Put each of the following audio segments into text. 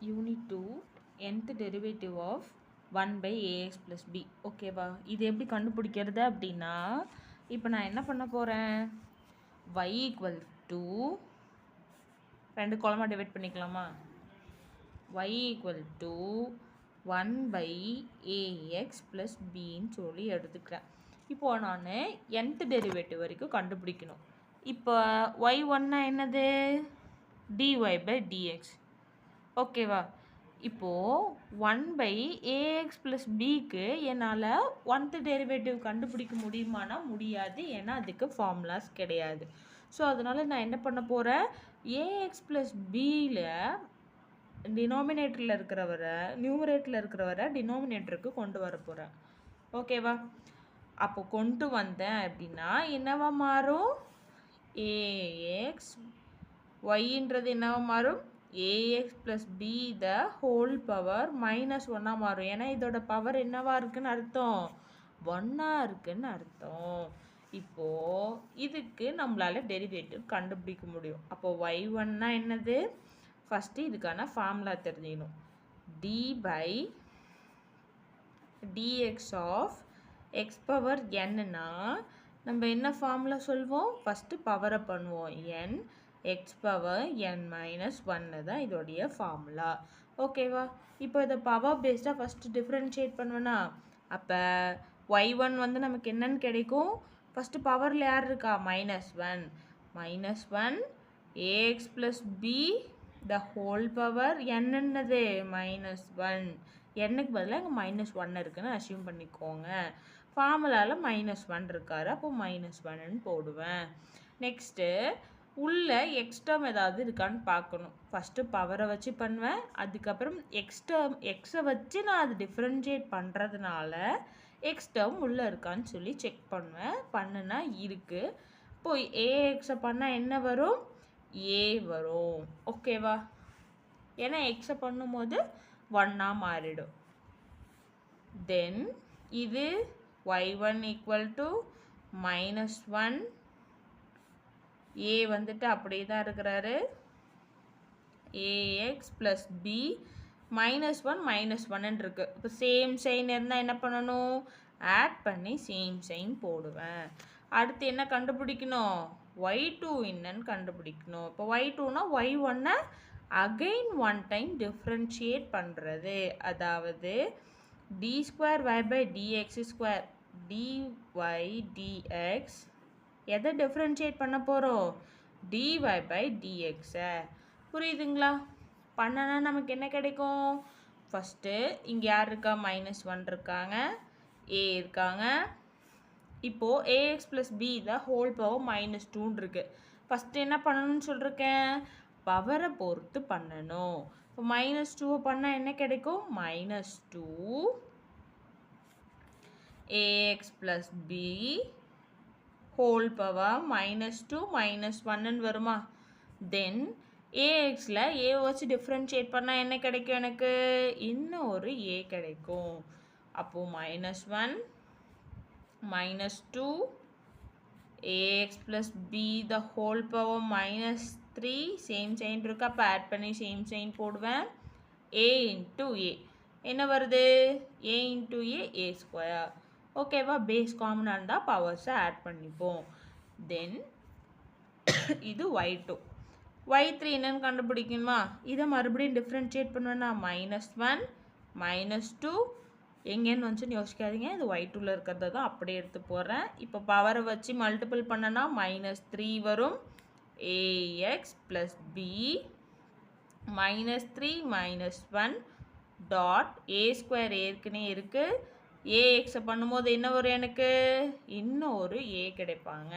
unit 2 nth derivative of 1 by ax plus b ஓகேவா இது எப்படி கண்டுபிடிக்கிறது அப்படின்னா இப்போ நான் என்ன பண்ண போகிறேன் y equal to ரெண்டு காலமாக டிவைட் பண்ணிக்கலாமா y equal to 1 by ax plus bன்னு சொல்லி எடுத்துக்கிறேன் இப்போ நான் nth டெரிவேட்டிவ் வரைக்கும் கண்டுபிடிக்கணும் இப்போ y1 என்னது dy by dx ஓகேவா இப்போது 1 by ax plus bக்கு என்னால் 1th டெரிவேட்டிவ் கண்டுபிடிக்க முடியுமானா முடியாது ஏன்னா அதுக்கு ஃபார்முலாஸ் கிடையாது ஸோ அதனால் நான் என்ன பண்ண போகிறேன் ax plus bயில் டினாமினேட்டரில் இருக்கிறவரை நியூமரேட்டரில் இருக்கிறவரை டினாமினேட்டருக்கு கொண்டு வர போகிறேன் ஓகேவா அப்போ கொண்டு வந்தேன் அப்படின்னா என்னவா மாறும் ax yன்றது என்னவா மாறும் ax plus b the whole power minus 1 மாறும் ஏன்னா இதோட பவர் என்னவா இருக்குன்னு அர்த்தம் 1 இருக்குன்னு அர்த்தம் இப்போ இதுக்கு நம்மளால டெரிவேட்டிவ் கண்டுபிடிக்க முடியும் அப்போ y1 என்னது ஃபர்ஸ்ட் இதுக்கான ஃபார்முலா தெரிஞ்சுக்கணும் d by dx of x power n னா நம்ம என்ன ஃபார்முலா சொல்வோம் ஃபர்ஸ்ட் பவரை பண்ணுவோம் n x power n minus 1 தான் இதோடைய ஃபார்முலா ஓகேவா இப்போ இதை பவர் பேஸ்டாக ஃபஸ்ட்டு டிஃப்ரென்ஷியேட் பண்ணுவேன்னா அப்போ y1 வந்து நமக்கு என்னன்னு கிடைக்கும் ஃபஸ்ட்டு பவரில் யார் இருக்கா -1 ax plus b the whole power n என்னது -1 என்னக்கு பதிலாக இங்கே -1 இருக்குன்னு அசியூம் பண்ணிக்கோங்க ஃபார்முலாவில் -1 இருக்காரு அப்போ -1ன்னு போடுவேன் நெக்ஸ்ட்டு உள்ள எக்ஸ் டேர்ம் ஏதாவது இருக்கான்னு பார்க்கணும் ஃபஸ்ட்டு பவரை வச்சு பண்ணுவேன் அதுக்கப்புறம் எக்ஸை வச்சு நான் அது டிஃப்ரென்ஷியேட் பண்ணுறதுனால எக்ஸ் டேர்ம் உள்ளே இருக்கான்னு சொல்லி செக் பண்ணுவேன் பண்ணுனா இருக்குது இப்போ ஏஎக்ஸை பண்ணால் என்ன வரும் ஏ வரும் ஓகேவா ஏன்னா எக்ஸை பண்ணும்போது 1 மாறிடும் தென் இது y1 equal to -1 a வந்துட்டு அப்படியே தான் இருக்கிறாரு ax plus b -1 இருக்கு இப்போ சேம் சைன் இருந்தால் என்ன பண்ணணும் ஆட் பண்ணி சேம் சைன் போடுவேன் அடுத்து என்ன கண்டுபிடிக்கணும் y2 என்னன்னு கண்டுபிடிக்கணும் இப்போ y2னா y1 again one time differentiate பண்ணுறது அதாவது d square y by dx square dy dx எதை டிஃப்ரென்ஷியேட் பண்ண போகிறோம் dy by dx புரியுதுங்களா பண்ணனா நமக்கு என்ன கிடைக்கும் ஃபஸ்ட்டு இங்கே யார் இருக்கா -1 இருக்காங்க a இருக்காங்க இப்போது ax plus b the whole power -2 இருக்கு ஃபஸ்ட்டு என்ன பண்ணணும்னு சொல்லியிருக்கேன் பவரை பொறுத்து பண்ணணும் இப்போ -2 பண்ணால் என்ன கிடைக்கும் -2 ax plus b whole power -2 -1 வருமா தென் axல a வச்சு டிஃப்ரென்ஷியேட் பண்ணால் என்ன கிடைக்கும் எனக்கு இன்னும் ஒரு a கிடைக்கும் அப்போது -1 -2 ax plus b the whole power -3 same sign இருக்கு அப்போ ஆட் பண்ணி சேம் சைன் போடுவேன் a into a என்ன வருது a into a ஸ்கொயர் ஓகேவா பேஸ் காமனாக இருந்தால் பவர்ஸை ஆட் பண்ணிப்போம் தென் இது y2 y3 என்னன்னு கண்டுபிடிக்கணுமா இதை மறுபடியும் டிஃப்ரென்ஷியேட் பண்ணுவேன்னா -1 -2 எங்கேன்னு வந்துச்சுன்னு யோசிக்காதீங்க இது y2ல இருக்கிறத தான் அப்படியே எடுத்து போடுறேன் இப்போ பவரை வச்சு மல்டிபிள் பண்ணனா -3 வரும் ax plus b -3 -1 dot a square ஏற்கனவே இருக்குது ax பண்ணும்போது என்ன வரும் எனக்கு இன்னும் ஒரு a கிடைப்பாங்க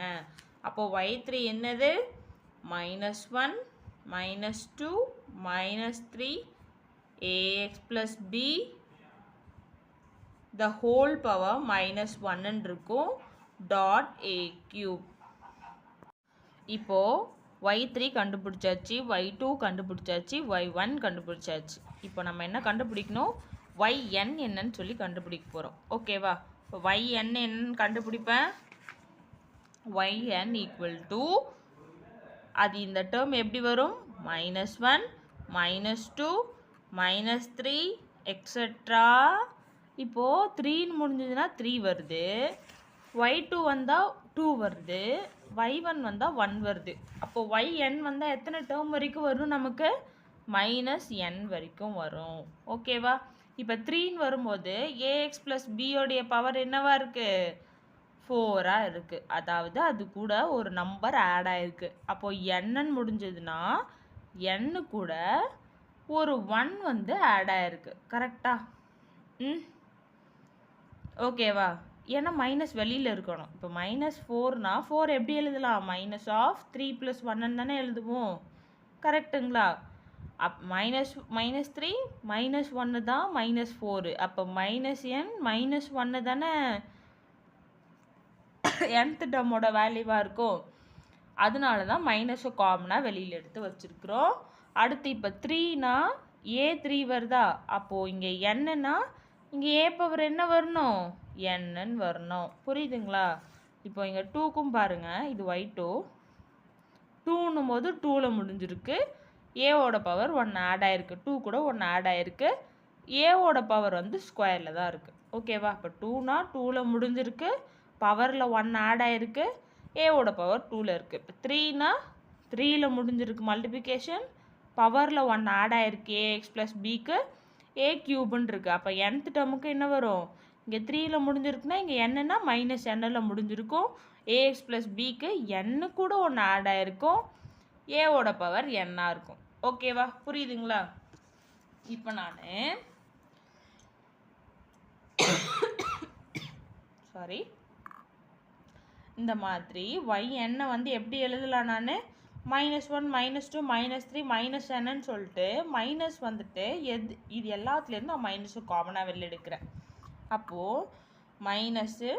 அப்போது y3 என்னது -1 -2 -3 ax plus b the whole power -1 இருக்கும் டாட் a cube இப்போது y3 கண்டுபிடிச்சாச்சு y2 கண்டுபிடிச்சாச்சு y1 கண்டுபிடிச்சாச்சு இப்போ நம்ம என்ன கண்டுபிடிக்கணும் yn என்னன்னு சொல்லி கண்டுபிடிக்க போகிறோம் ஓகேவா இப்போ yn என்னன்னு கண்டுபிடிப்பேன் yn ஈக்குவல் டு அது இந்த டேர்ம் எப்படி வரும் -1 -2 -3 எக்ஸெட்ரா. இப்போது 3ன்னு முடிஞ்சதுன்னா 3 வருது, y2 வந்தால் 2 வருது, y1 வந்தால் 1 வருது. அப்போது yn வந்தால் எத்தனை டேர்ம் வரைக்கும் வரும் நமக்கு? -n வரைக்கும் வரும். ஓகேவா? இப்போ 3ன்னு வரும்போது ax + b உடைய பவர் என்னவா இருக்குது? 4ஆ இருக்குது. அதாவது அது கூட ஒரு நம்பர் ஆட் ஆயிருக்கு. அப்போது n முடிஞ்சதுன்னா n கூட ஒரு 1 வந்து ஆட் ஆயிருக்கு. கரெக்டா? ஓகேவா? ஏன்னா மைனஸ் வெளியில் இருக்கணும். இப்போ -4னா 4 எப்படி எழுதலாம்? -3 + 1 தானே எழுதுவோம். கரெக்டுங்களா? -3 -1 தான் -4. அப்போ -n -1 தானே nth டேர்மோட வேல்யூவாக இருக்கும். அதனால தான் மைனஸை காமனாக வெளியில் எடுத்து வச்சுருக்குறோம். அடுத்து இப்போ 3னா a3 வருதா? அப்போது இங்கே என்னன்னா இங்கே a பவர் என்ன வரணும்? n வரணும். புரியுதுங்களா? இப்போ இங்கே 2க்கும் பாருங்கள், இது y2 2ன்னும் போது 2ல் முடிஞ்சிருக்கு. ஏவோட பவர் 1 ஆட் ஆயிருக்கு, 2 கூட 1 ஆட் ஆயிருக்கு. ஏவோட பவர் வந்து ஸ்கொயரில் தான் இருக்குது. ஓகேவா? இப்போ 2னா 2ல் முடிஞ்சிருக்கு, பவரில் 1 ஆட் ஆயிருக்கு, ஏவோட பவர் 2ல் இருக்குது. இப்போ 3னா 3ல் முடிஞ்சிருக்கு மல்டிப்ளிகேஷன், பவரில் 1 ஆட் ஆயிருக்கு ax + bக்கு, a கியூப்னு இருக்குது. அப்போ nth டேர்முக்கு என்ன வரும்? இங்கே 3ல் முடிஞ்சிருக்குன்னா இங்கே என்னன்னா -nல் முடிஞ்சிருக்கும். ax + bக்கு n கூட 1 ஆட் ஆயிருக்கும், ஏவோட பவர் n-ஆ இருக்கும். ஓகேவா? புரியுதுங்களா? இப்போ நான் சாரி இந்த மாதிரி yn வந்து எப்படி எழுதலாம்? நான் -1 -2 -3 -nன்னு சொல்லிட்டு மைனஸ் வந்துட்டு இது எல்லாத்துலேருந்து நான் மைனஸு காமனாக வெளில எடுக்கிறேன். அப்போது மைனஸு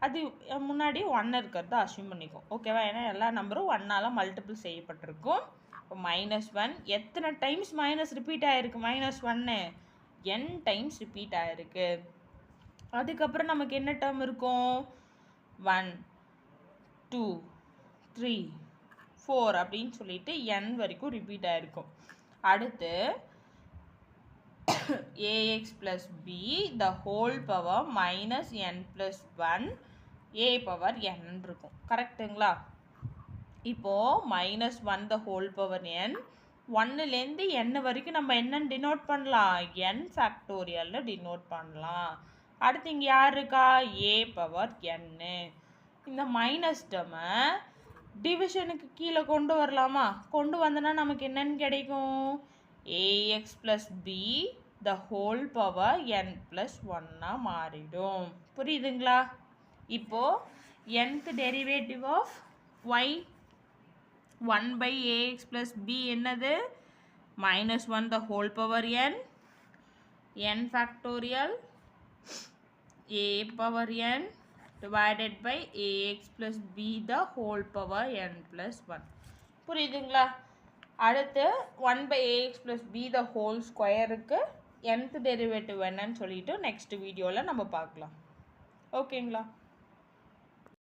அது முன்னாடி 1 இருக்கிறத அஸ்யூம் பண்ணிக்கும். ஓகேவா? ஏன்னா எல்லா நம்பரும் 1ஆல் மல்டிபிள் செய்யப்பட்டிருக்கும். இப்போ -1 எத்தனை டைம்ஸ் மைனஸ் ரிப்பீட் ஆகிருக்கு? -1 n டைம்ஸ் ரிப்பீட் ஆகிருக்கு. அதுக்கப்புறம் நமக்கு என்ன டேர்ம் இருக்கும்? 1 2 3 4 அப்படின்னு சொல்லிட்டு n வரைக்கும் ரிப்பீட் ஆகிருக்கும். அடுத்து ax + b the whole power -n + 1 a power n இருக்கும். கரெக்டுங்களா? இப்போது -1 the whole power n 1லேருந்து n வரைக்கும் நம்ம என்னன்னு டினோட் பண்ணலாம்? n ஃபேக்டோரியல்னு டினோட் பண்ணலாம். அடுத்து இங்கே யார் இருக்கா? a power n. இந்த மைனஸ் டேர்மை டிவிஷனுக்கு கீழே கொண்டு வரலாமா? கொண்டு வந்தோன்னா நமக்கு என்னன்னு கிடைக்கும்? ax + b the whole power n + 1 மாறிடும். புரியுதுங்களா? இப்போது nth derivative of y 1/ax + b என்னது? -1 the whole power n, n factorial a power n divided by ax + b the whole power n + 1. புரியுதுங்களா? அடுத்து 1/ax + b the whole ஸ்கொயருக்கு nth derivative என்னன்னு சொல்லிட்டு next வீடியோவில் நம்ம பார்க்கலாம். ஓகேங்களா?